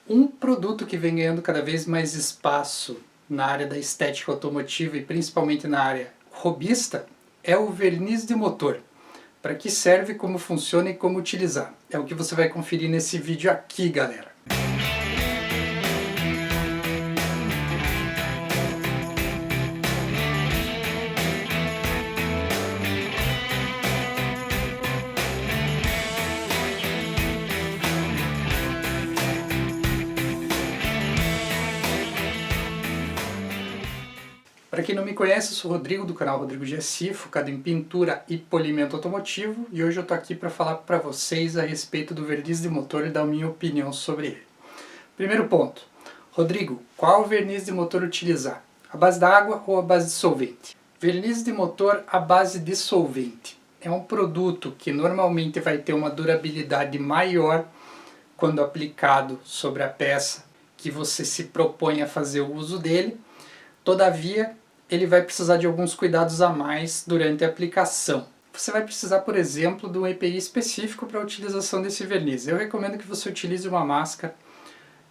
Um produto que vem ganhando cada vez mais espaço na área da estética automotiva e principalmente na área robista é o verniz de motor. Para que serve, como funciona e como utilizar. É o que você vai conferir nesse vídeo aqui, galera. Para quem não me conhece, eu sou o Rodrigo, do canal Rodrigo GSI, focado em pintura e polimento automotivo, e hoje eu estou aqui para falar para vocês a respeito do verniz de motor e dar a minha opinião sobre ele. Primeiro ponto. Rodrigo, qual verniz de motor utilizar? A base d'água ou a base de solvente? Verniz de motor à base de solvente. É um produto que normalmente vai ter uma durabilidade maior quando aplicado sobre a peça que você se propõe a fazer o uso dele. Todavia, ele vai precisar de alguns cuidados a mais durante a aplicação. Você vai precisar, por exemplo, de um EPI específico para a utilização desse verniz. Eu recomendo que você utilize uma máscara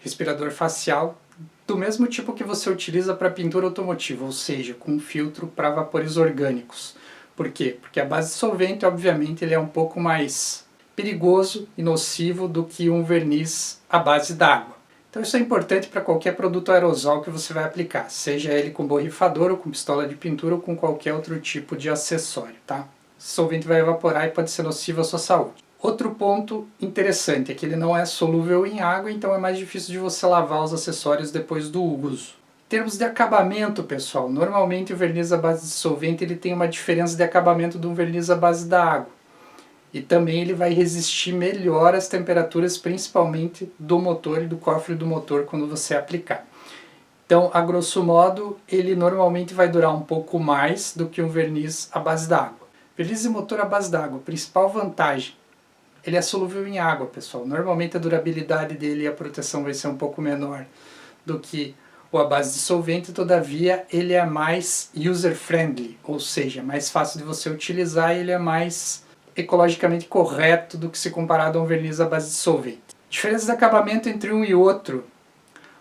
respirador facial do mesmo tipo que você utiliza para pintura automotiva, ou seja, com um filtro para vapores orgânicos. Por quê? Porque a base de solvente, obviamente, ele é um pouco mais perigoso e nocivo do que um verniz à base d'água. Então isso é importante para qualquer produto aerosol que você vai aplicar, seja ele com borrifador ou com pistola de pintura ou com qualquer outro tipo de acessório, tá? O solvente vai evaporar e pode ser nocivo à sua saúde. Outro ponto interessante é que ele não é solúvel em água, então é mais difícil de você lavar os acessórios depois do uso. Em termos de acabamento, pessoal, normalmente o verniz à base de solvente ele tem uma diferença de acabamento de um verniz à base da água. E também ele vai resistir melhor às temperaturas, principalmente do motor e do cofre do motor quando você aplicar. Então, a grosso modo, ele normalmente vai durar um pouco mais do que um verniz à base d'água. Verniz de motor à base d'água, principal vantagem, ele é solúvel em água, pessoal. Normalmente a durabilidade dele e a proteção vai ser um pouco menor do que o à base de solvente, todavia ele é mais user-friendly, ou seja, mais fácil de você utilizar e ele é mais ecologicamente correto do que se comparado a um verniz à base de solvente. Diferença de acabamento entre um e outro.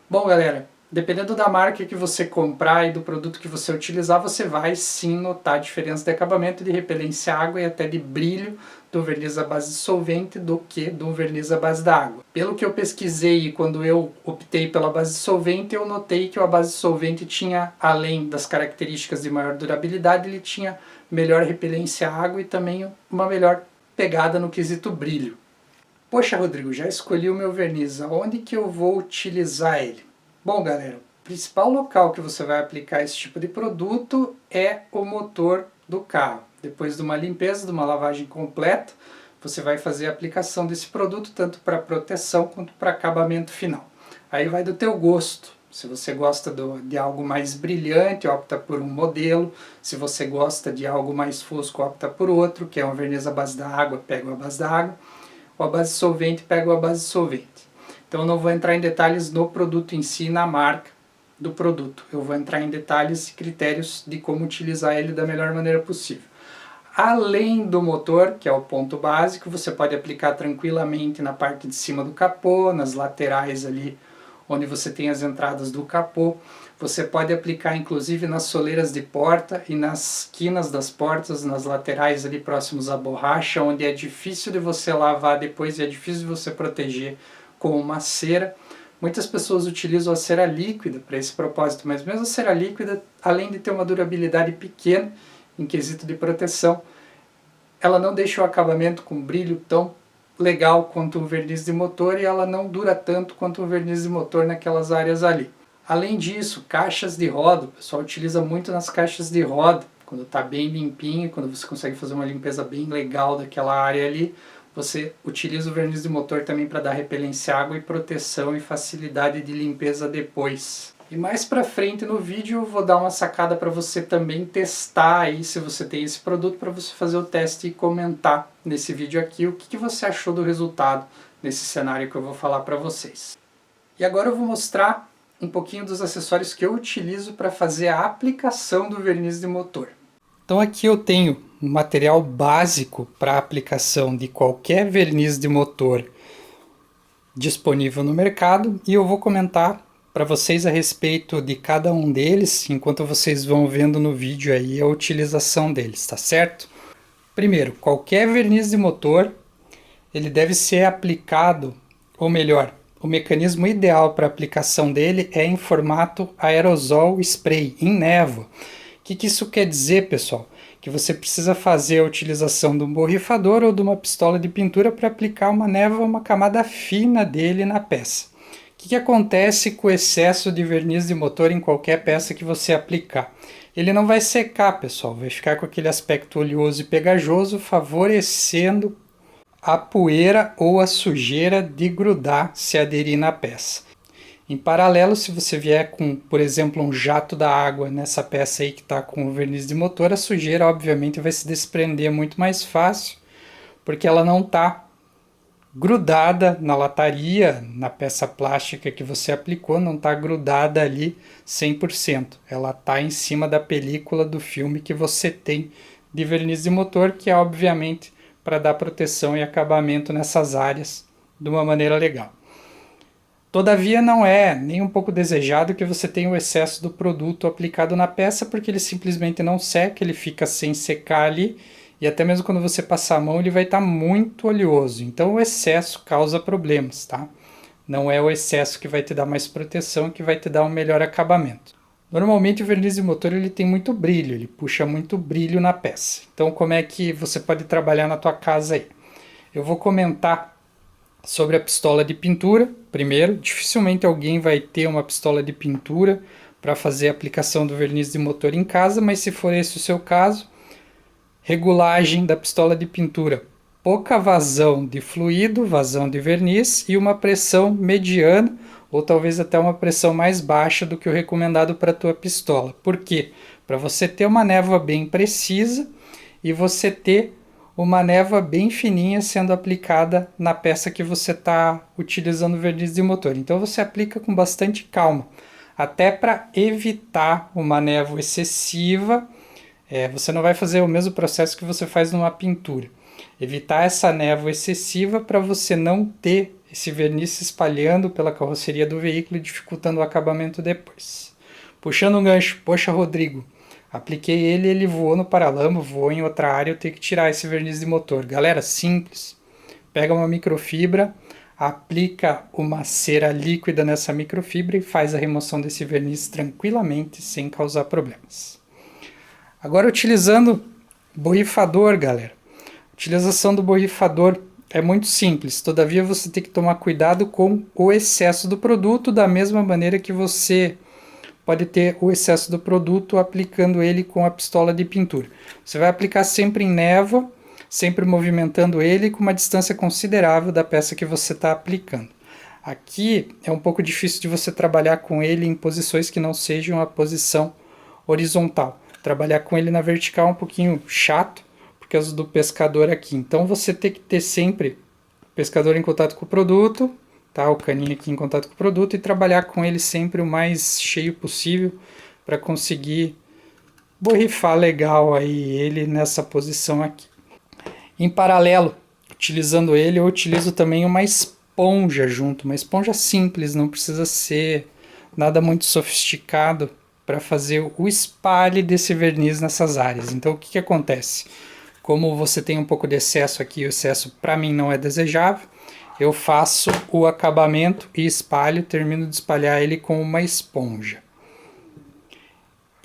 Bom, galera, dependendo da marca que você comprar e do produto que você utilizar, você vai sim notar a diferença de acabamento, de repelência à água e até de brilho do verniz à base de solvente do que do verniz à base da água. Pelo que eu pesquisei e quando eu optei pela base de solvente, eu notei que a base de solvente tinha, além das características de maior durabilidade, ele tinha melhor repelência à água e também uma melhor pegada no quesito brilho. Poxa, Rodrigo, já escolhi o meu verniz, aonde que eu vou utilizar ele? Bom, galera, o principal local que você vai aplicar esse tipo de produto é o motor do carro. Depois de uma limpeza, de uma lavagem completa, você vai fazer a aplicação desse produto tanto para proteção quanto para acabamento final. Aí vai do teu gosto. Se você gosta de algo mais brilhante, opta por um modelo. Se você gosta de algo mais fosco, opta por outro, que é um verniz à base da água, pega a base da água. Ou a base de solvente, pega a base de solvente. Então eu não vou entrar em detalhes no produto em si, na marca do produto. Eu vou entrar em detalhes e critérios de como utilizar ele da melhor maneira possível. Além do motor, que é o ponto básico, você pode aplicar tranquilamente na parte de cima do capô, nas laterais ali, onde você tem as entradas do capô. Você pode aplicar inclusive nas soleiras de porta e nas quinas das portas, nas laterais ali próximos à borracha, onde é difícil de você lavar depois e é difícil de você proteger com uma cera. Muitas pessoas utilizam a cera líquida para esse propósito, mas mesmo a cera líquida, além de ter uma durabilidade pequena, em quesito de proteção, ela não deixa o acabamento com brilho tão legal quanto um verniz de motor e ela não dura tanto quanto um verniz de motor naquelas áreas ali. Além disso, caixas de roda, o pessoal utiliza muito nas caixas de roda, quando está bem limpinho, quando você consegue fazer uma limpeza bem legal daquela área ali, você utiliza o verniz de motor também para dar repelência à água e proteção e facilidade de limpeza depois. E mais pra frente no vídeo eu vou dar uma sacada para você também testar aí se você tem esse produto, para você fazer o teste e comentar nesse vídeo aqui o que você achou do resultado nesse cenário que eu vou falar para vocês. E agora eu vou mostrar um pouquinho dos acessórios que eu utilizo para fazer a aplicação do verniz de motor. Então aqui eu tenho um material básico para aplicação de qualquer verniz de motor disponível no mercado e eu vou comentar para vocês a respeito de cada um deles, enquanto vocês vão vendo no vídeo aí a utilização deles, tá certo? Primeiro, qualquer verniz de motor, ele deve ser aplicado, ou melhor, o mecanismo ideal para aplicação dele é em formato aerosol spray, em névoa. O que isso quer dizer, pessoal? Que você precisa fazer a utilização de um borrifador ou de uma pistola de pintura para aplicar uma névoa, uma camada fina dele na peça. O que acontece com o excesso de verniz de motor em qualquer peça que você aplicar? Ele não vai secar, pessoal, vai ficar com aquele aspecto oleoso e pegajoso, favorecendo a poeira ou a sujeira de grudar, se aderir na peça. Em paralelo, se você vier com, por exemplo, um jato da água nessa peça aí que está com o verniz de motor, a sujeira obviamente vai se desprender muito mais fácil, porque ela não está grudada na lataria, na peça plástica que você aplicou, não está grudada ali 100%. Ela está em cima da película do filme que você tem de verniz de motor, que é obviamente para dar proteção e acabamento nessas áreas de uma maneira legal. Todavia não é nem um pouco desejado que você tenha o excesso do produto aplicado na peça, porque ele simplesmente não seca, ele fica sem secar ali, e até mesmo quando você passar a mão ele vai estar muito oleoso. Então o excesso causa problemas, tá? Não é o excesso que vai te dar mais proteção, que vai te dar um melhor acabamento. Normalmente o verniz de motor ele tem muito brilho, ele puxa muito brilho na peça. Então como é que você pode trabalhar na tua casa aí? Eu vou comentar sobre a pistola de pintura. Primeiro, dificilmente alguém vai ter uma pistola de pintura para fazer a aplicação do verniz de motor em casa, mas se for esse o seu caso, regulagem da pistola de pintura: pouca vazão de fluido, vazão de verniz e uma pressão mediana ou talvez até uma pressão mais baixa do que o recomendado para a tua pistola. Por quê? Para você ter uma névoa bem precisa e você ter uma névoa bem fininha sendo aplicada na peça que você está utilizando verniz de motor. Então você aplica com bastante calma, até para evitar uma névoa excessiva. Você não vai fazer o mesmo processo que você faz numa pintura. Evitar essa névoa excessiva para você não ter esse verniz se espalhando pela carroceria do veículo e dificultando o acabamento depois. Puxando um gancho, poxa Rodrigo, apliquei ele voou no paralama, voou em outra área, eu tenho que tirar esse verniz de motor. Galera, simples. Pega uma microfibra, aplica uma cera líquida nessa microfibra e faz a remoção desse verniz tranquilamente, sem causar problemas. Agora utilizando borrifador, galera. A utilização do borrifador é muito simples, todavia você tem que tomar cuidado com o excesso do produto, da mesma maneira que você pode ter o excesso do produto aplicando ele com a pistola de pintura. Você vai aplicar sempre em névoa, sempre movimentando ele com uma distância considerável da peça que você está aplicando. Aqui é um pouco difícil de você trabalhar com ele em posições que não sejam a posição horizontal. Trabalhar com ele na vertical é um pouquinho chato, por causa do pescador aqui. Então você tem que ter sempre o pescador em contato com o produto, tá? O caninho aqui em contato com o produto, e trabalhar com ele sempre o mais cheio possível para conseguir borrifar legal aí ele nessa posição aqui. Em paralelo, utilizando ele, eu utilizo também uma esponja junto, uma esponja simples, não precisa ser nada muito sofisticado para fazer o espalhe desse verniz nessas áreas. Então o que acontece? Como você tem um pouco de excesso aqui, o excesso para mim não é desejável, eu faço o acabamento e espalho, termino de espalhar ele com uma esponja.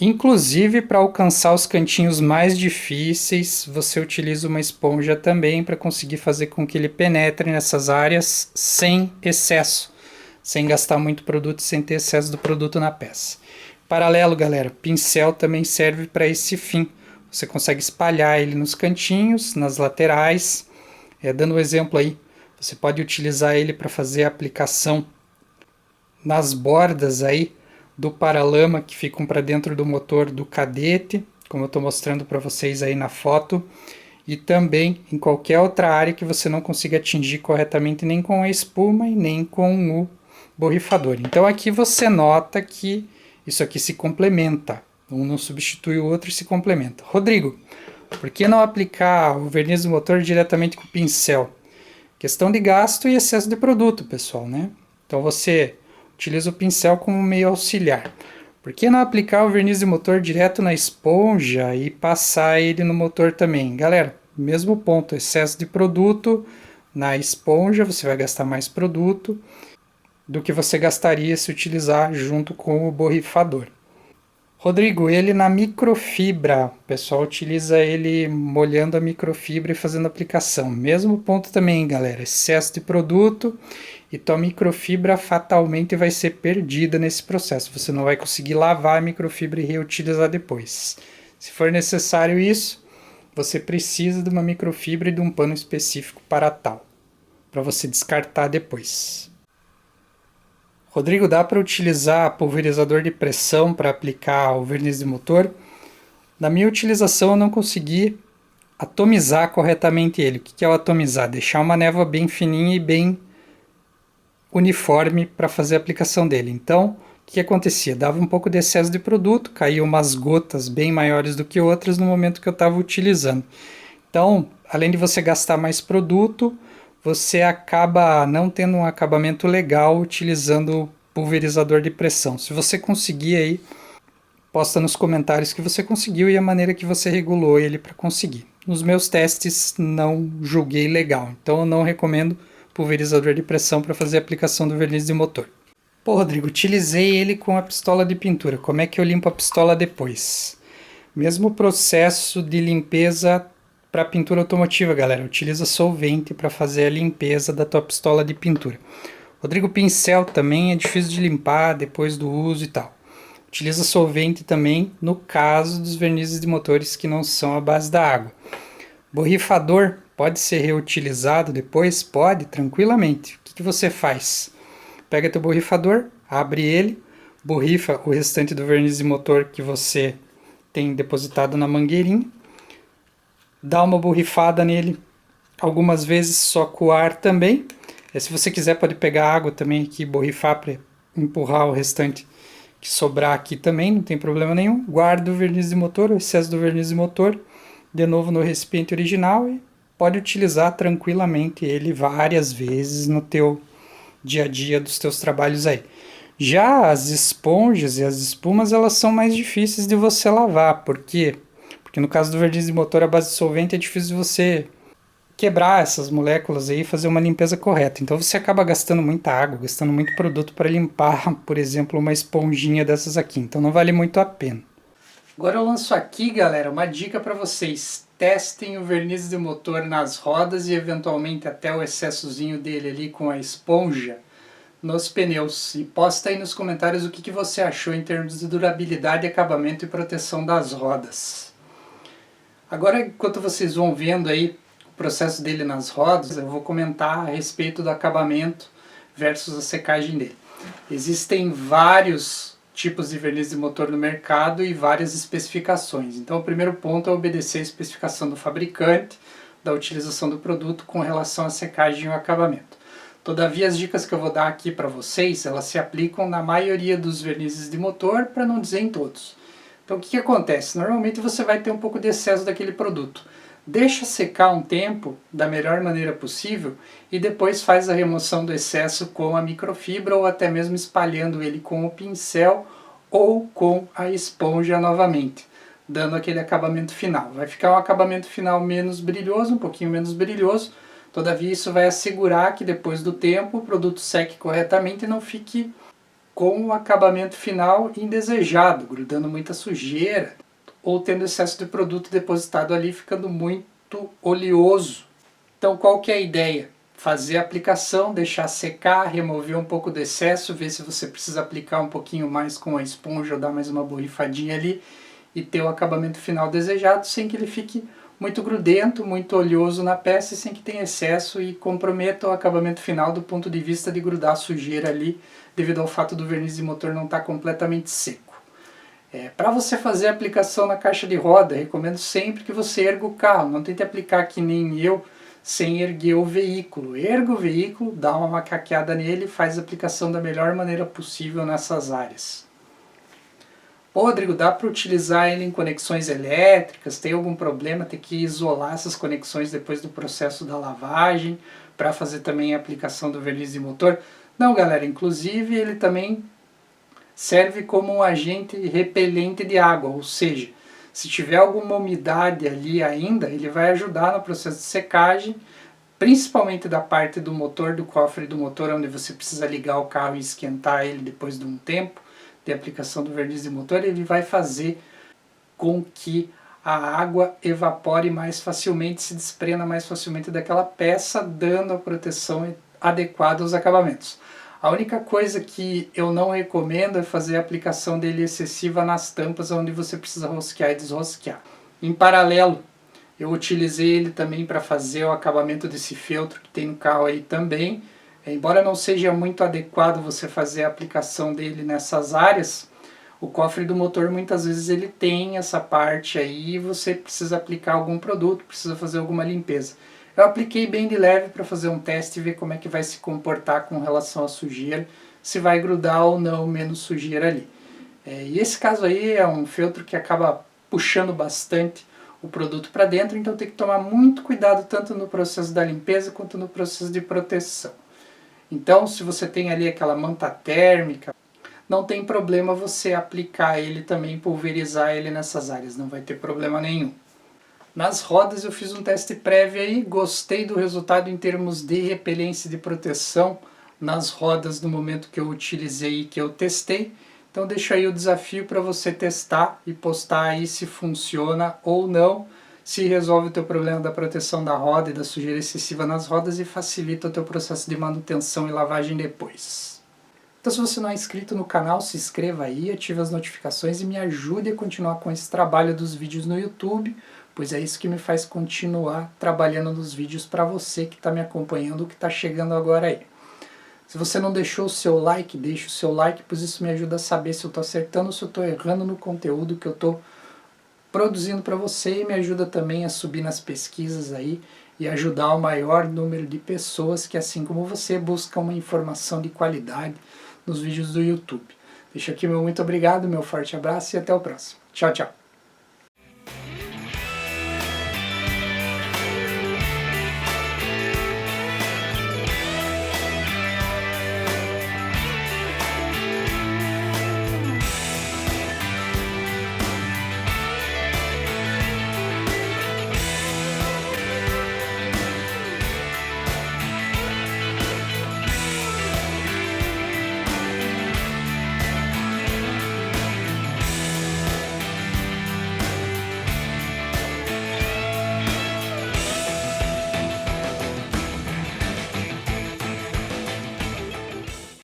Inclusive, para alcançar os cantinhos mais difíceis, você utiliza uma esponja também para conseguir fazer com que ele penetre nessas áreas sem excesso, sem gastar muito produto, sem ter excesso do produto na peça. Paralelo, galera, pincel também serve para esse fim. Você consegue espalhar ele nos cantinhos, nas laterais. Dando um exemplo aí, você pode utilizar ele para fazer a aplicação nas bordas aí do paralama que ficam para dentro do motor do cadete, como eu estou mostrando para vocês aí na foto, e também em qualquer outra área que você não consiga atingir corretamente nem com a espuma e nem com o borrifador. Então aqui você nota que isso aqui se complementa. Um não substitui o outro e se complementa. Rodrigo, por que não aplicar o verniz do motor diretamente com o pincel? Questão de gasto e excesso de produto, pessoal, né? Então você utiliza o pincel como meio auxiliar. Por que não aplicar o verniz de motor direto na esponja e passar ele no motor também? Galera, mesmo ponto, excesso de produto na esponja, você vai gastar mais produto do que você gastaria se utilizar junto com o borrifador. Rodrigo, ele na microfibra, o pessoal utiliza ele molhando a microfibra e fazendo aplicação. Mesmo ponto também, galera, excesso de produto e tua microfibra fatalmente vai ser perdida nesse processo. Você não vai conseguir lavar a microfibra e reutilizar depois. Se for necessário isso, você precisa de uma microfibra e de um pano específico para tal, para você descartar depois. Rodrigo, dá para utilizar pulverizador de pressão para aplicar o verniz de motor? Na minha utilização eu não consegui atomizar corretamente ele. O que é o atomizar? Deixar uma névoa bem fininha e bem uniforme para fazer a aplicação dele. Então, o que acontecia? Dava um pouco de excesso de produto, caía umas gotas bem maiores do que outras no momento que eu estava utilizando. Então, além de você gastar mais produto, você acaba não tendo um acabamento legal utilizando pulverizador de pressão. Se você conseguir aí, posta nos comentários que você conseguiu e a maneira que você regulou ele para conseguir. Nos meus testes não julguei legal, então eu não recomendo pulverizador de pressão para fazer a aplicação do verniz de motor. Pô, Rodrigo, utilizei ele com a pistola de pintura. Como é que eu limpo a pistola depois? Mesmo processo de limpeza para pintura automotiva, galera. Utiliza solvente para fazer a limpeza da tua pistola de pintura. Rodrigo, pincel também é difícil de limpar depois do uso e tal. Utiliza solvente também no caso dos vernizes de motores que não são à base da água. Borrifador pode ser reutilizado depois? Pode, tranquilamente. O que você faz? Pega teu borrifador, abre ele, borrifa o restante do verniz de motor que você tem depositado na mangueirinha, dá uma borrifada nele, algumas vezes só com ar também. Se você quiser pode pegar água também aqui e borrifar para empurrar o restante que sobrar aqui também, não tem problema nenhum. Guarda o verniz de motor, o excesso do verniz de motor, de novo no recipiente original e pode utilizar tranquilamente ele várias vezes no teu dia a dia dos teus trabalhos aí. Já as esponjas e as espumas, elas são mais difíceis de você lavar. Por quê? Porque no caso do verniz de motor, a base de solvente é difícil de você quebrar essas moléculas aí e fazer uma limpeza correta. Então você acaba gastando muita água, gastando muito produto para limpar, por exemplo, uma esponjinha dessas aqui. Então não vale muito a pena. Agora eu lanço aqui, galera, uma dica para vocês. Testem o verniz de motor nas rodas e eventualmente até o excessozinho dele ali com a esponja nos pneus. E posta aí nos comentários o que você achou em termos de durabilidade, acabamento e proteção das rodas. Agora, enquanto vocês vão vendo aí o processo dele nas rodas, eu vou comentar a respeito do acabamento versus a secagem dele. Existem vários tipos de verniz de motor no mercado e várias especificações. Então o primeiro ponto é obedecer a especificação do fabricante, da utilização do produto com relação à secagem e ao acabamento. Todavia as dicas que eu vou dar aqui para vocês, elas se aplicam na maioria dos vernizes de motor, para não dizer em todos. Então o que acontece? Normalmente você vai ter um pouco de excesso daquele produto. Deixa secar um tempo da melhor maneira possível e depois faz a remoção do excesso com a microfibra ou até mesmo espalhando ele com o pincel ou com a esponja novamente, dando aquele acabamento final. Vai ficar um acabamento final menos brilhoso, um pouquinho menos brilhoso, todavia isso vai assegurar que depois do tempo o produto seque corretamente e não fique com o acabamento final indesejado, grudando muita sujeira, ou tendo excesso de produto depositado ali, ficando muito oleoso. Então qual que é a ideia? Fazer a aplicação, deixar secar, remover um pouco do excesso, ver se você precisa aplicar um pouquinho mais com a esponja ou dar mais uma borrifadinha ali e ter o acabamento final desejado, sem que ele fique muito grudento, muito oleoso na peça e sem que tenha excesso e comprometa o acabamento final do ponto de vista de grudar a sujeira ali, devido ao fato do verniz de motor não estar completamente seco. Para você fazer a aplicação na caixa de roda, recomendo sempre que você erga o carro, não tente aplicar que nem eu, sem erguer o veículo. Erga o veículo, dá uma macaqueada nele e faz a aplicação da melhor maneira possível nessas áreas. Pô, Rodrigo, dá para utilizar ele em conexões elétricas? Tem algum problema ter que isolar essas conexões depois do processo da lavagem? para fazer também a aplicação do verniz de motor. Não, galera, inclusive ele também serve como um agente repelente de água, ou seja, se tiver alguma umidade ali ainda, ele vai ajudar no processo de secagem, principalmente da parte do motor, do cofre do motor, onde você precisa ligar o carro e esquentar ele depois de um tempo de aplicação do verniz de motor. Ele vai fazer com que a água evapore mais facilmente, se desprenda mais facilmente daquela peça, dando a proteção adequada aos acabamentos. A única coisa que eu não recomendo é fazer a aplicação dele excessiva nas tampas, onde você precisa rosquear e desrosquear. Em paralelo, eu utilizei ele também para fazer o acabamento desse feltro que tem no carro aí também. Embora não seja muito adequado você fazer a aplicação dele nessas áreas, o cofre do motor muitas vezes ele tem essa parte aí e você precisa aplicar algum produto, precisa fazer alguma limpeza. Eu apliquei bem de leve para fazer um teste e ver como é que vai se comportar com relação à sujeira, se vai grudar ou não menos sujeira ali. E esse caso aí é um feltro que acaba puxando bastante o produto para dentro, então tem que tomar muito cuidado tanto no processo da limpeza quanto no processo de proteção. Então, se você tem ali aquela manta térmica, não tem problema você aplicar ele também, pulverizar ele nessas áreas, não vai ter problema nenhum. Nas rodas eu fiz um teste prévio aí, gostei do resultado em termos de repelência e de proteção nas rodas no momento que eu utilizei e que eu testei. Então deixo aí o desafio para você testar e postar aí se funciona ou não, se resolve o teu problema da proteção da roda e da sujeira excessiva nas rodas e facilita o teu processo de manutenção e lavagem depois. Então se você não é inscrito no canal, se inscreva aí, ative as notificações e me ajude a continuar com esse trabalho dos vídeos no YouTube, pois é isso que me faz continuar trabalhando nos vídeos para você que está me acompanhando, que está chegando agora aí. Se você não deixou o seu like, deixe o seu like, pois isso me ajuda a saber se eu estou acertando ou se eu estou errando no conteúdo que eu estou produzindo para você, e me ajuda também a subir nas pesquisas aí e ajudar o maior número de pessoas que, assim como você, buscam uma informação de qualidade nos vídeos do YouTube. Deixo aqui meu muito obrigado, meu forte abraço e até o próximo. Tchau, tchau.